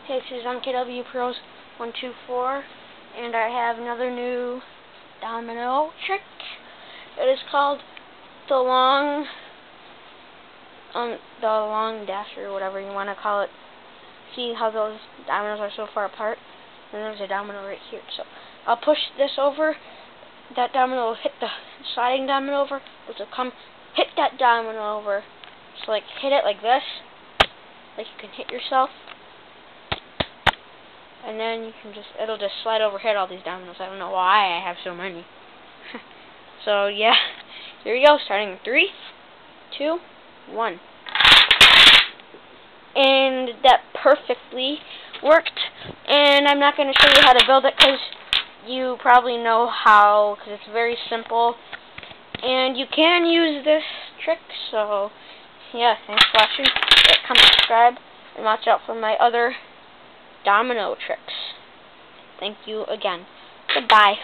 Hey, this is MKW Pros 124, and I have another new domino trick. It is called the long dash, or whatever you want to call it. See how those dominoes are so far apart? And there's a domino right here. So I'll push this over. That domino will hit the sliding domino over, which will come hit that domino over. So like hit it like this, like you can hit yourself. And then you can it'll just slide over, hit all these dominoes. I don't know why I have so many. So yeah, here we go, starting in 3, 2, 1. And that perfectly worked. And I'm not going to show you how to build it because you probably know how, because it's very simple. And you can use this trick, so yeah, thanks for watching. Come subscribe and watch out for my other domino tricks. Thank you again. Goodbye.